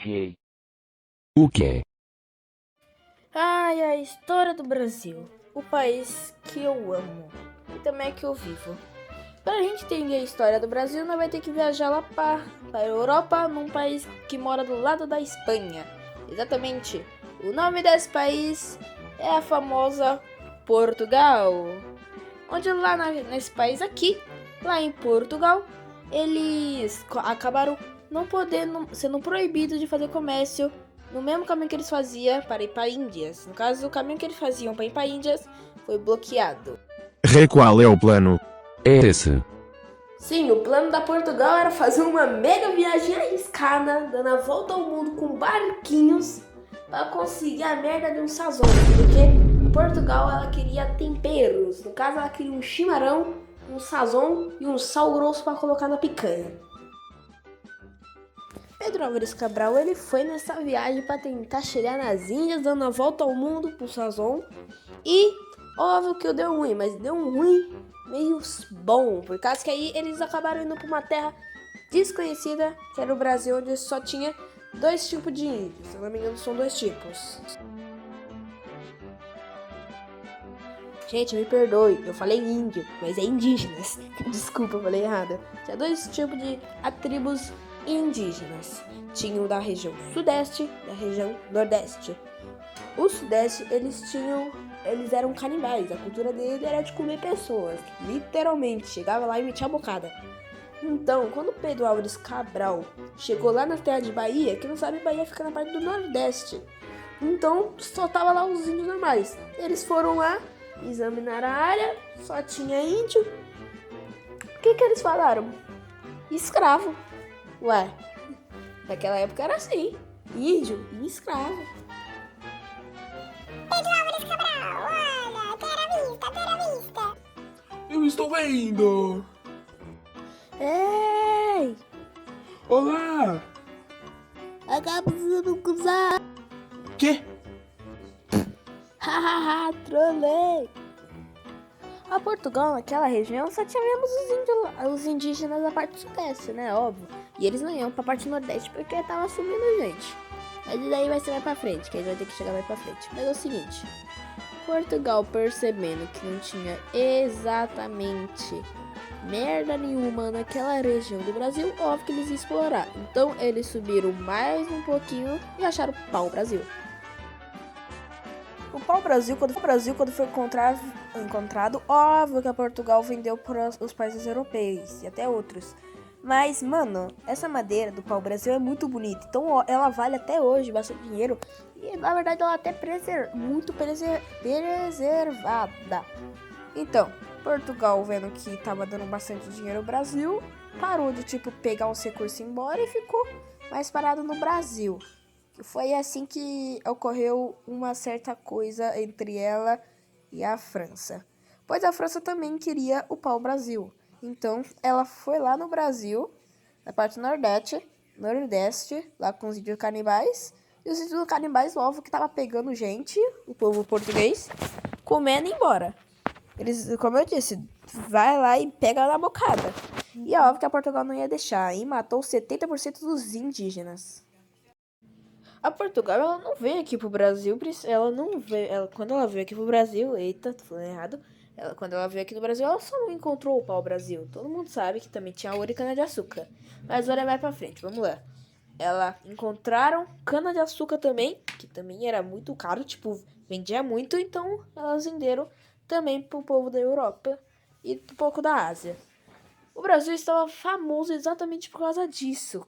Que? O quê? Ai, a história do Brasil, o país que eu amo e também que eu vivo. Para a gente entender a história do Brasil, nós vai ter que viajar lá para a Europa, num país que mora do lado da Espanha. Exatamente. O nome desse país é a famosa Portugal. Onde lá nesse país aqui, lá em Portugal, eles acabaram não podendo, sendo proibidos de fazer comércio no mesmo caminho que eles faziam para ir para Índias. No caso, o caminho que eles faziam para ir para Índias foi bloqueado. Qual é o plano? É esse. Sim, o plano da Portugal era fazer uma mega viagem arriscada, dando a volta ao mundo com barquinhos para conseguir a merda de um sazon, porque Portugal ela queria temperos, no caso ela queria um chimarrão, um sazon e um sal grosso para colocar na picanha. Pedro Álvares Cabral ele foi nessa viagem para tentar chegar nas Índias, dando a volta ao mundo pro sazon e óbvio que deu ruim, mas deu um ruim meio bom, por causa que aí eles acabaram indo para uma terra desconhecida, que era o Brasil, onde só tinha dois tipos de índios, se não me engano são dois tipos. Gente, me perdoe, eu falei índio, mas é indígenas. Desculpa, eu falei errado. Tinha dois tipos de tribos indígenas. Tinha o da região sudeste e da região nordeste. O sudeste, eles eram canibais. A cultura dele era de comer pessoas. Literalmente, chegava lá e metia a bocada. Então, quando Pedro Álvares Cabral chegou lá na terra de Bahia, que não sabe, Bahia fica na parte do nordeste. Então, só tava lá os índios normais. Eles foram lá, examinaram a área, só tinha índio. O que eles falaram? Escravo. Ué, naquela época era assim. Índio e escravo. Pedro Álvares Cabral, olha, terrorista. Eu estou vendo! Ei! Olá! Acaba de cruzar! Que? Hahaha, trolei! A Portugal, naquela região, só tinha mesmo os indígenas da parte sudeste, né? Óbvio. E eles não iam pra parte nordeste porque tava sumindo gente. Mas daí vai ser mais pra frente, que a gente vai ter que chegar mais pra frente. Mas é o seguinte, Portugal percebendo que não tinha exatamente merda nenhuma naquela região do Brasil, óbvio que eles iam explorar. Então eles subiram mais um pouquinho e acharam o pau-brasil. O pau-brasil, quando foi encontrado, óbvio que a Portugal vendeu para os países europeus e até outros. Mas, mano, essa madeira do pau-brasil é muito bonita. Então, ela vale até hoje bastante dinheiro. E, na verdade, ela é até muito preservada. Então, Portugal, vendo que tava dando bastante dinheiro ao Brasil, parou de, pegar os recursos e ir embora e ficou mais parado no Brasil. Foi assim que ocorreu uma certa coisa entre ela e a França. Pois a França também queria o pau-brasil. Então, ela foi lá no Brasil, na parte nordeste, lá com os índios canibais. E os índios canibais, óbvio, que tava pegando gente, o povo português, comendo e ir embora. Eles, como eu disse, vai lá e pega na bocada. E é óbvio que a Portugal não ia deixar, e matou 70% dos indígenas. A Portugal, ela não veio aqui pro Brasil, quando ela veio aqui pro Brasil, eita, tô falando errado. Quando ela veio aqui no Brasil, ela só não encontrou o pau-brasil. Todo mundo sabe que também tinha ouro e cana-de-açúcar. Mas olha mais pra frente, vamos lá. Ela encontraram cana-de-açúcar também, que também era muito caro, vendia muito. Então, elas venderam também pro povo da Europa e um pouco da Ásia. O Brasil estava famoso exatamente por causa disso.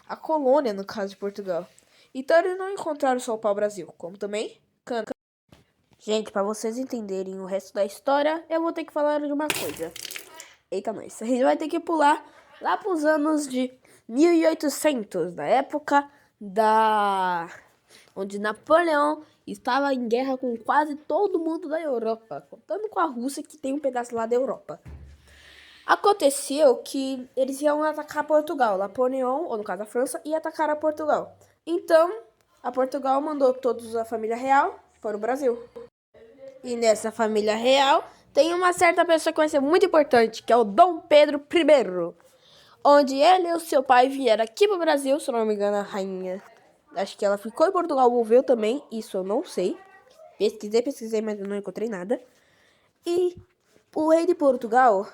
A colônia, no caso de Portugal. Então, eles não encontraram só o pau-brasil, como também cana. Gente, pra vocês entenderem o resto da história, eu vou ter que falar de uma coisa. Eita, nós. A gente vai ter que pular lá pros anos de 1800, na época onde Napoleão estava em guerra com quase todo mundo da Europa, contando com a Rússia, que tem um pedaço lá da Europa. Aconteceu que eles iam atacar Portugal. Napoleão, ou no caso a França, ia atacar a Portugal. Então, a Portugal mandou todos a família real para o Brasil. E nessa família real tem uma certa pessoa que vai ser muito importante, que é o Dom Pedro I. Onde ele e o seu pai vieram aqui pro Brasil, se não me engano, a rainha Acho que ela ficou em Portugal ou veio também. Isso eu não sei. Pesquisei, mas eu não encontrei nada. E o rei de Portugal,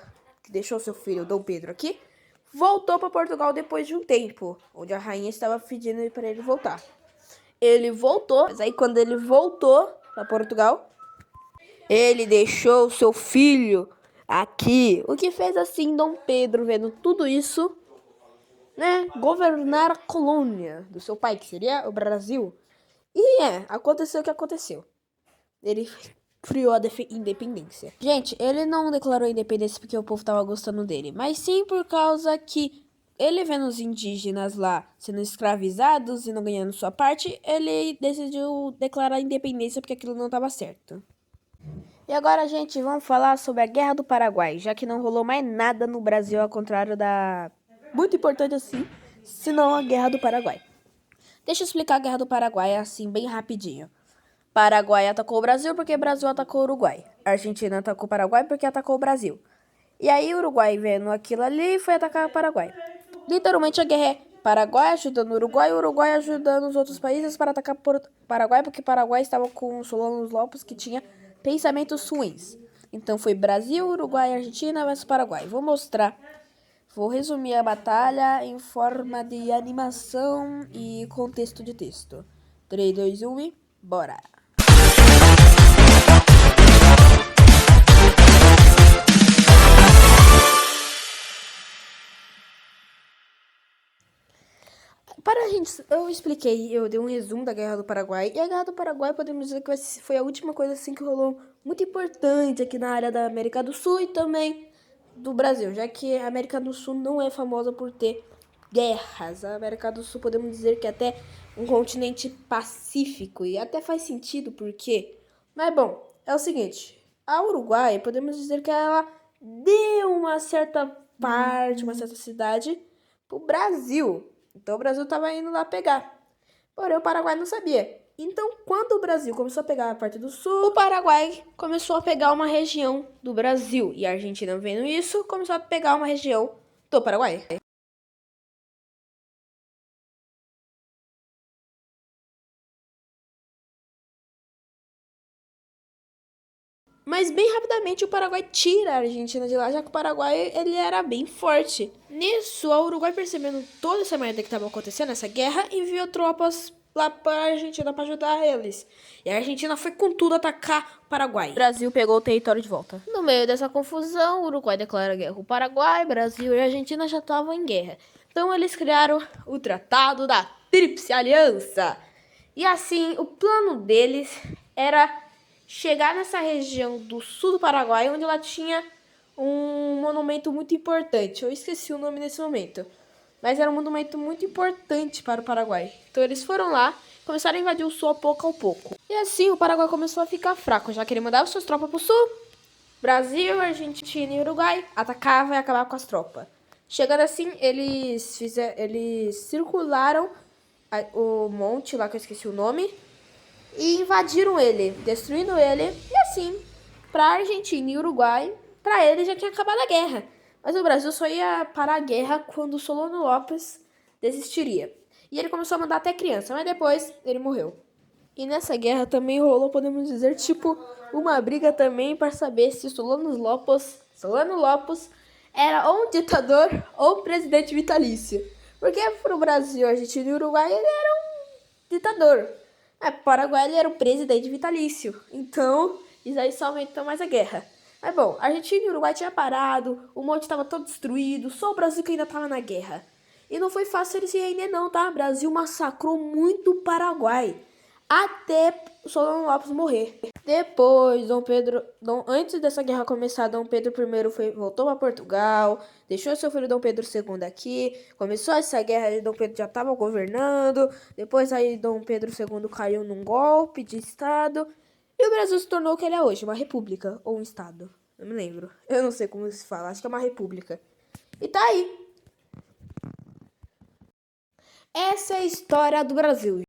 que deixou seu filho Dom Pedro aqui, voltou para Portugal depois de um tempo, onde a rainha estava pedindo para ele voltar. Ele voltou, mas aí quando ele voltou para Portugal, ele deixou seu filho aqui. O que fez assim Dom Pedro, vendo tudo isso, né, governar a colônia do seu pai, que seria o Brasil. E aconteceu o que aconteceu. Ele criou a independência. Gente, ele não declarou a independência porque o povo tava gostando dele, mas sim por causa que ele vendo os indígenas lá sendo escravizados e não ganhando sua parte, ele decidiu declarar a independência porque aquilo não tava certo. E agora, gente, vamos falar sobre a Guerra do Paraguai, já que não rolou mais nada no Brasil, ao contrário da... muito importante assim, senão a Guerra do Paraguai. Deixa eu explicar a Guerra do Paraguai assim, bem rapidinho. Paraguai atacou o Brasil porque o Brasil atacou o Uruguai. A Argentina atacou o Paraguai porque atacou o Brasil. E aí o Uruguai, vendo aquilo ali, foi atacar o Paraguai. Literalmente a guerra é Paraguai ajudando o Uruguai ajudando os outros países para atacar o Paraguai, porque o Paraguai estava com o Solano Lopes, que tinha pensamentos ruins. Então foi Brasil, Uruguai, Argentina versus Paraguai. Vou resumir a batalha em forma de animação e contexto de texto. 3, 2, 1 e bora! Eu dei um resumo da Guerra do Paraguai. E a Guerra do Paraguai, podemos dizer que foi a última coisa assim que rolou muito importante aqui na área da América do Sul e também do Brasil, já que a América do Sul não é famosa por ter guerras. A América do Sul podemos dizer que é até um continente pacífico, e até faz sentido porque... Mas bom, é o seguinte, a Uruguai, podemos dizer que ela deu uma certa parte, uma certa cidade pro Brasil. Então o Brasil tava indo lá pegar. Porém o Paraguai não sabia. Então quando o Brasil começou a pegar a parte do sul, o Paraguai começou a pegar uma região do Brasil. E a Argentina, vendo isso, começou a pegar uma região do Paraguai. Mas bem rapidamente o Paraguai tira a Argentina de lá, já que o Paraguai ele era bem forte. Nisso, a Uruguai, percebendo toda essa merda que estava acontecendo, essa guerra, enviou tropas lá para a Argentina para ajudar eles. E a Argentina foi com tudo atacar o Paraguai. O Brasil pegou o território de volta. No meio dessa confusão, o Uruguai declara guerra com o Paraguai, Brasil e a Argentina já estavam em guerra. Então eles criaram o Tratado da Tríplice Aliança. E assim, o plano deles era chegar nessa região do sul do Paraguai, onde ela tinha um monumento muito importante. Eu esqueci o nome nesse momento, mas era um monumento muito importante para o Paraguai. Então eles foram lá, começaram a invadir o sul a pouco. E assim o Paraguai começou a ficar fraco, já que ele mandava suas tropas para o sul. Brasil, Argentina e Uruguai atacavam e acabavam com as tropas. Chegando assim, eles circularam o monte lá, que eu esqueci o nome, e invadiram ele, destruindo ele. E assim, pra Argentina e Uruguai, pra eles já tinha acabado a guerra. Mas o Brasil só ia parar a guerra quando o Solano Lopes desistiria. E ele começou a mandar até criança, mas depois ele morreu. E nessa guerra também rolou, podemos dizer, tipo, uma briga também para saber se Solano Lopes era ou um ditador ou um presidente vitalício. Porque pro Brasil, Argentina e Uruguai, ele era um ditador. Para o Paraguai ele era o presidente vitalício. Então, isso aí só aumentou mais a guerra. Mas bom, a Argentina e o Uruguai tinham parado, o monte estava todo destruído, só o Brasil que ainda estava na guerra. E não foi fácil eles se render não, tá? O Brasil massacrou muito o Paraguai, até o Solano Lopes morrer. Depois, antes dessa guerra começar, Dom Pedro I voltou para Portugal, deixou seu filho Dom Pedro II aqui, começou essa guerra e Dom Pedro já estava governando. Depois aí Dom Pedro II caiu num golpe de estado e o Brasil se tornou o que ele é hoje, uma república ou um estado. Eu me lembro. Eu não sei como se fala, acho que é uma república. E tá aí. Essa é a história do Brasil.